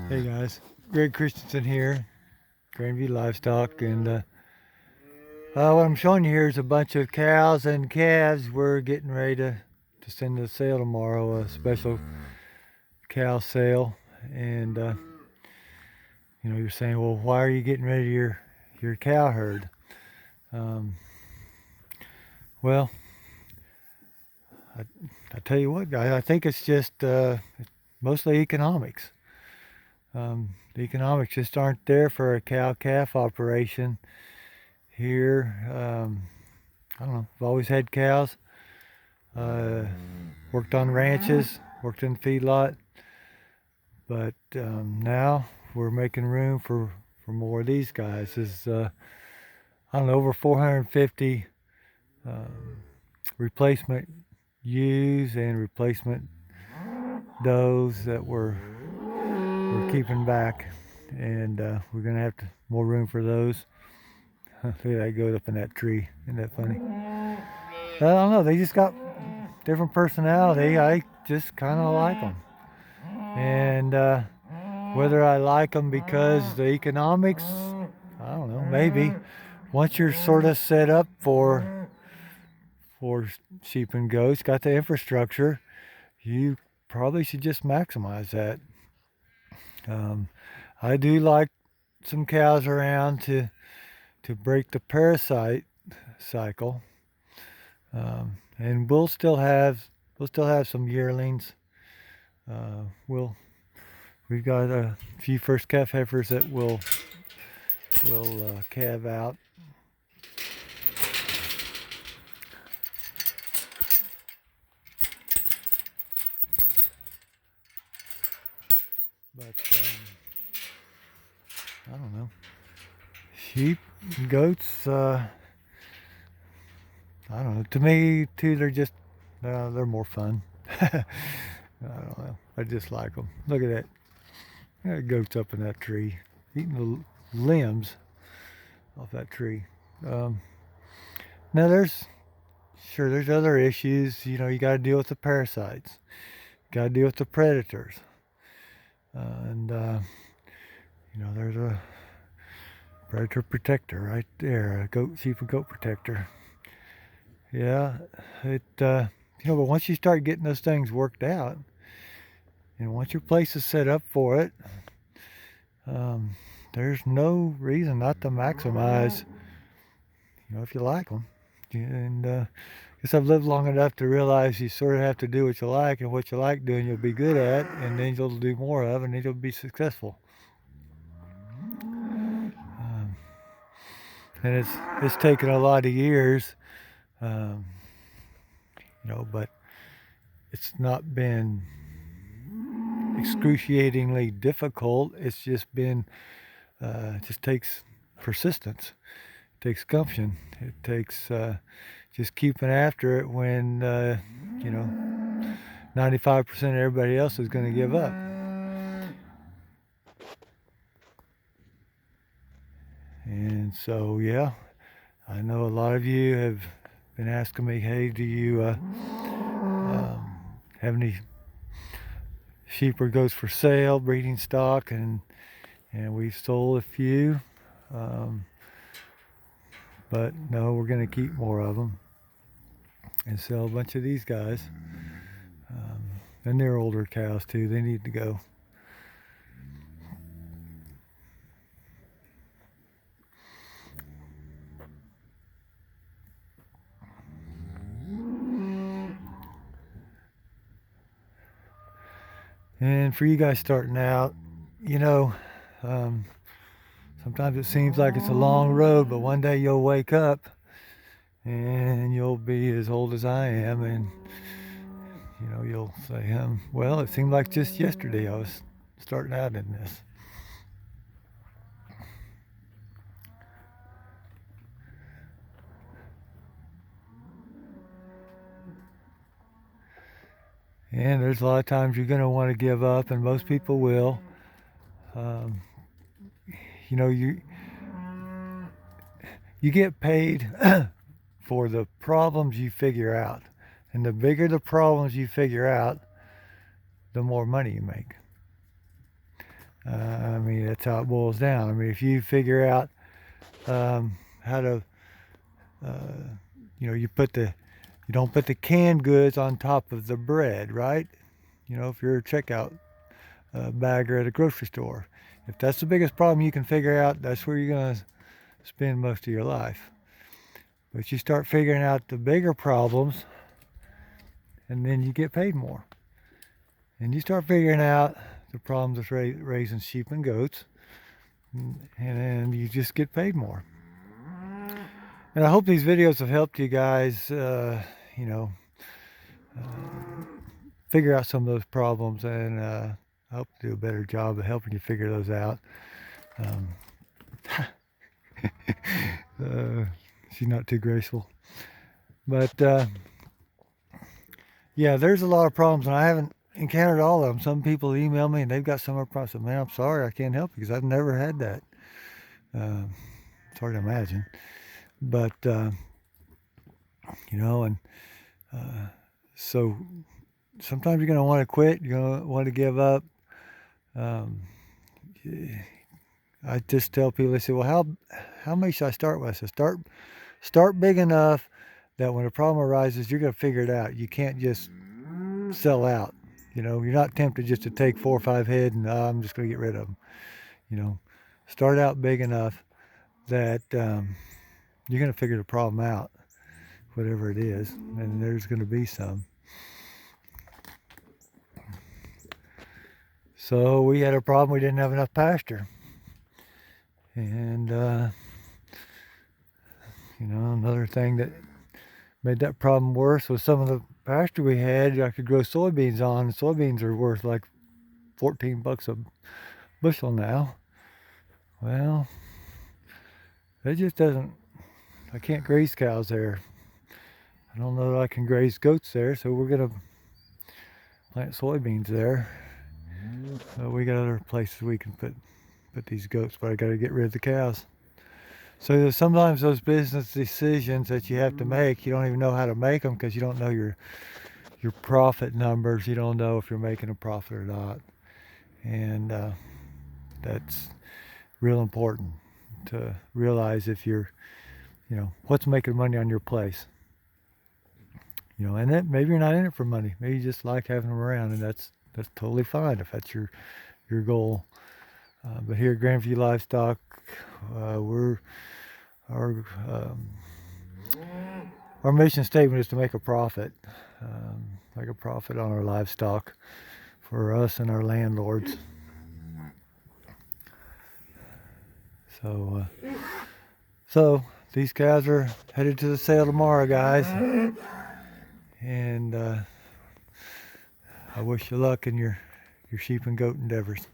Hey guys, Greg Christensen here, Grandview Livestock, and what I'm showing you here is a bunch of cows and calves. We're getting ready to send to sale tomorrow, a special cow sale, and you're saying, well, why are you getting ready to your cow herd? Um, well, I, I tell you what, guys, I think it's just mostly economics. The economics just aren't there for a cow-calf operation here. I don't know. I've always had cows. Uh, Worked on ranches, worked in the feedlot, but now we're making room for more of these guys. There's I don't know, over 450 um, replacement ewes and replacement does that we're keeping back, and we're gonna have more room for those. Look at that goat up in that tree. Isn't that funny? I don't know. They just got different personality. I just kind of like them, and whether I like them because the economics, I don't know. Maybe once you're sort of set up for sheep and goats, got the infrastructure, you probably should just maximize that. Um, I do like some cows around to break the parasite cycle, and we'll still have some yearlings. Uh, we'll we've got a few first calf heifers that will calve out. But I don't know. Sheep, goats. I don't know. To me, too, they're more fun. I don't know. I just like them. Look at that. That goat's up in that tree, eating the limbs off that tree. Um, Now there's other issues. You got to deal with the parasites. Got to deal with the predators, and there's a predator protector right there, a sheep and goat protector. Yeah, but once you start getting those things worked out, and once your place is set up for it, um, there's no reason not to maximize. If you like them, and I guess I've lived long enough to realize you sort of have to do what you like, and what you like doing, you'll be good at, and then you'll do more of, and then you'll be successful. Um, and it's taken a lot of years, um, but it's not been excruciatingly difficult. It's just been it just takes persistence. It takes gumption. It takes just keeping after it when 95% of everybody else is going to give up. And so, yeah, I know a lot of you have been asking me, hey, do you have any sheep or goats for sale, breeding stock? And we've sold a few, um, but no, we're going to keep more of them and sell a bunch of these guys. And they're older cows too. They need to go. And for you guys starting out, um, sometimes it seems like it's a long road, but one day you'll wake up and you'll be as old as I am, and you'll say, well, it seemed like just yesterday I was starting out in this. And there's a lot of times you're going to want to give up, and most people will. Um, you get paid for the problems you figure out, and the bigger the problems you figure out, the more money you make. I mean, that's how it boils down. I mean, if you figure out how to, you don't put the canned goods on top of the bread, right? You know, if you're a checkout bagger at a grocery store. If that's the biggest problem you can figure out, that's where you're going to spend most of your life. But you start figuring out the bigger problems, and then you get paid more. And you start figuring out the problems with raising sheep and goats, and then you just get paid more. And I hope these videos have helped you guys, you know, figure out some of those problems, and I hope to do a better job of helping you figure those out. She's not too graceful. But yeah, there's a lot of problems, and I haven't encountered all of them. Some people email me and they've got some of the problems. Man, I'm sorry, I can't help you because I've never had that. It's hard to imagine. But, you know, and so sometimes you're going to want to quit. You're going to want to give up. I just tell people, they say, well, how many should I start with? I say, start big enough that when a problem arises, you're going to figure it out. You can't just sell out. You know, you're not tempted just to take 4 or 5 head and I'm just going to get rid of them. You know, start out big enough that you're going to figure the problem out, whatever it is, and there's going to be some. So we had a problem. We didn't have enough pasture. And, you know, another thing that made that problem worse was some of the pasture we had I could grow soybeans on. Soybeans are worth like 14 bucks a bushel now. Well, it just doesn't, I can't graze cows there. I don't know that I can graze goats there, so we're going to plant soybeans there. We got other places we can put these goats, but I got to get rid of the cows. So sometimes those business decisions that you have to make, you don't even know how to make them because you don't know your profit numbers. You don't know if you're making a profit or not. And that's real important to realize if you're, you know, what's making money on your place. You know, and then maybe you're not in it for money. Maybe you just like having them around, and that's totally fine if that's your goal. But here at Grandview Livestock, our mission statement is to make a profit on our livestock for us and our landlords. So these cows are headed to the sale tomorrow, guys, and I wish you luck in your sheep and goat endeavors.